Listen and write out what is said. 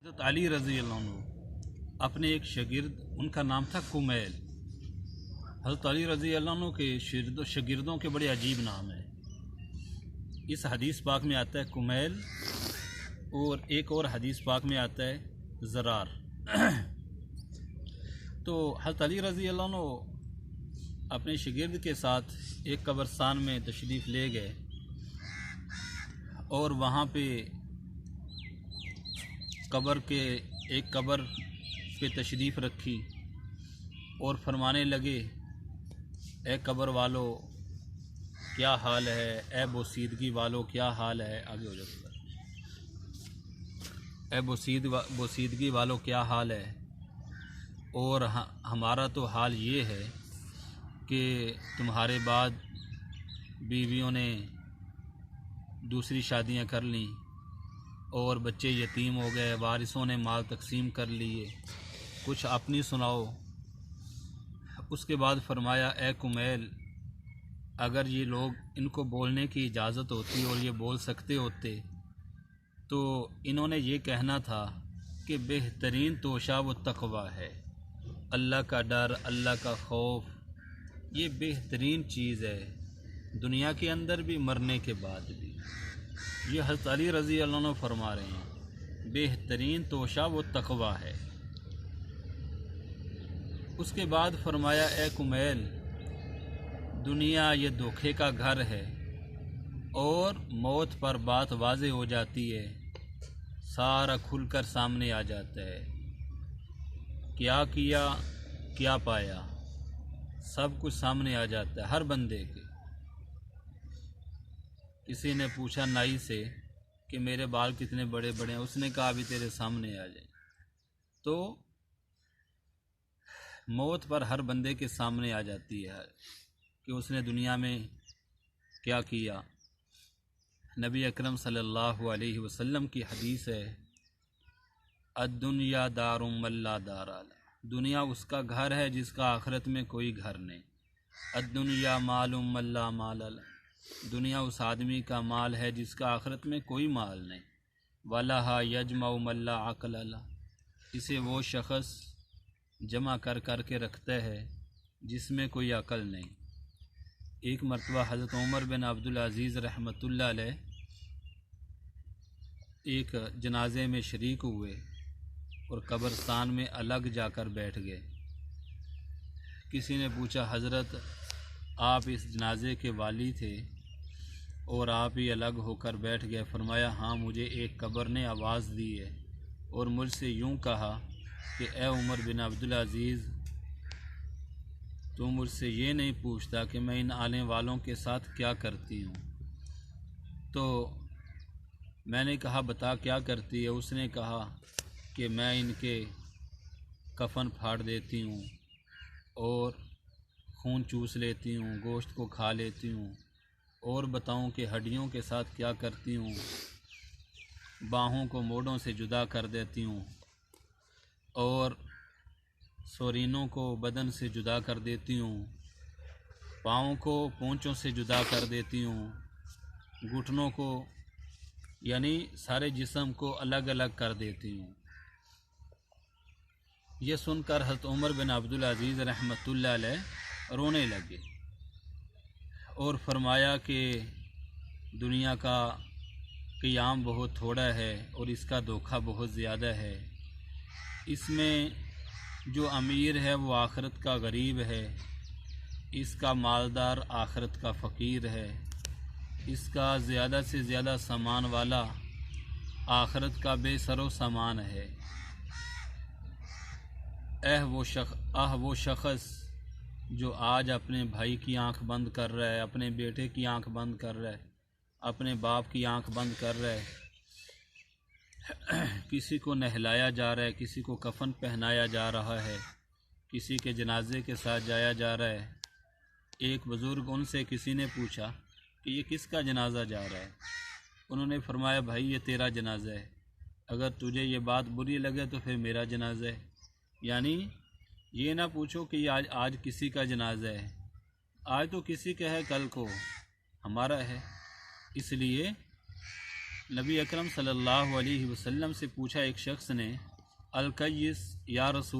حضرت علی رضی اللہ عنہ اپنے ایک شاگرد، ان کا نام تھا کمیل۔ حضرت علی رضی اللہ عنہ کے شاگردوں کے بڑے عجیب نام ہیں۔ اس حدیث پاک میں آتا ہے کمیل، اور ایک اور حدیث پاک میں آتا ہے زرار۔ تو حضرت علی رضی اللہ عنہ اپنے شاگرد کے ساتھ ایک قبرستان میں تشریف لے گئے، اور وہاں پہ قبر پہ تشریف رکھی اور فرمانے لگے، اے قبر والو کیا حال ہے، اے بوسیدگی والو کیا حال ہے، آگے ہو جاتا ہے، اے بوسیدگی والو کیا حال ہے۔ اور ہمارا تو حال یہ ہے کہ تمہارے بعد بیویوں نے دوسری شادیاں کر لیں اور بچے یتیم ہو گئے، وارثوں نے مال تقسیم کر لیے، کچھ اپنی سناؤ۔ اس کے بعد فرمایا، اے کمیل، اگر یہ لوگ ان کو بولنے کی اجازت ہوتی اور یہ بول سکتے ہوتے تو انہوں نے یہ کہنا تھا کہ بہترین توشہ وہ تقوی ہے، اللہ کا ڈر، اللہ کا خوف، یہ بہترین چیز ہے دنیا کے اندر بھی، مرنے کے بعد بھی۔ یہ حضرت علی رضی اللہ عنہ فرما رہے ہیں بہترین توشہ وہ تقوی ہے۔ اس کے بعد فرمایا، اے کمیل، دنیا یہ دھوکے کا گھر ہے، اور موت پر بات واضح ہو جاتی ہے، سارا کھل کر سامنے آ جاتا ہے، کیا کیا کیا پایا، سب کچھ سامنے آ جاتا ہے ہر بندے کے۔ کسی نے پوچھا نائی سے کہ میرے بال کتنے بڑے بڑے ہیں، اس نے کہا ابھی تیرے سامنے آ جائیں۔ تو موت پر ہر بندے کے سامنے آ جاتی ہے کہ اس نے دنیا میں کیا کیا۔ نبی اکرم صلی اللہ علیہ وسلم کی حدیث ہے، الدنیا دار من لا دار لہ، دنیا اس کا گھر ہے جس کا آخرت میں کوئی گھر نہیں۔ الدنیا مال من لا مال لہ، دنیا اس آدمی کا مال ہے جس کا آخرت میں کوئی مال نہیں۔ وَلَهَا يَجْمَعُ مَن لَا عَقْلَ لَهُ، اسے وہ شخص جمع کر کے رکھتا ہے جس میں کوئی عقل نہیں۔ ایک مرتبہ حضرت عمر بن عبدالعزیز رحمۃ اللہ علیہ ایک جنازے میں شریک ہوئے اور قبرستان میں الگ جا کر بیٹھ گئے۔ کسی نے پوچھا، حضرت آپ اس جنازے کے والی تھے اور آپ ہی الگ ہو کر بیٹھ گئے؟ فرمایا، ہاں، مجھے ایک قبر نے آواز دی ہے اور مجھ سے یوں کہا کہ اے عمر بن عبدالعزیز، تو مجھ سے یہ نہیں پوچھتا کہ میں ان آنے والوں کے ساتھ کیا کرتی ہوں؟ تو میں نے کہا، بتا کیا کرتی ہے؟ اس نے کہا کہ میں ان کے کفن پھاڑ دیتی ہوں اور خون چوس لیتی ہوں، گوشت کو کھا لیتی ہوں، اور بتاؤں کہ ہڈیوں کے ساتھ کیا کرتی ہوں؟ باہوں کو موڑوں سے جدا کر دیتی ہوں، اور سورینوں کو بدن سے جدا کر دیتی ہوں، پاؤں کو پونچوں سے جدا کر دیتی ہوں، گھٹنوں کو، یعنی سارے جسم کو الگ الگ کر دیتی ہوں۔ یہ سن کر حضرت عمر بن عبدالعزیز رحمۃ اللہ علیہ رونے لگے اور فرمایا کہ دنیا کا قیام بہت تھوڑا ہے اور اس کا دھوکہ بہت زیادہ ہے۔ اس میں جو امیر ہے وہ آخرت کا غریب ہے، اس کا مالدار آخرت کا فقیر ہے، اس کا زیادہ سے زیادہ سامان والا آخرت کا بے سر و سامان ہے۔ وہ شخص جو آج اپنے بھائی کی آنکھ بند کر رہا ہے، اپنے بیٹے کی آنکھ بند کر رہا ہے، اپنے باپ کی آنکھ بند کر رہا ہے، کسی کو نہلایا جا رہا ہے، کسی کو کفن پہنایا جا رہا ہے، کسی کے جنازے کے ساتھ جایا جا رہا ہے۔ ایک بزرگ، ان سے کسی نے پوچھا کہ یہ کس کا جنازہ جا رہا ہے؟ انہوں نے فرمایا، بھائی یہ تیرا جنازہ ہے، اگر تجھے یہ بات بری لگے تو پھر میرا جنازہ ہے۔ یعنی یہ نہ پوچھو کہ یہ آج کسی کا جنازہ ہے، آج تو کسی کا ہے، کل کو ہمارا ہے۔ اس لیے نبی اکرم صلی اللہ علیہ وسلم سے پوچھا ایک شخص نے، الکیس یا رسول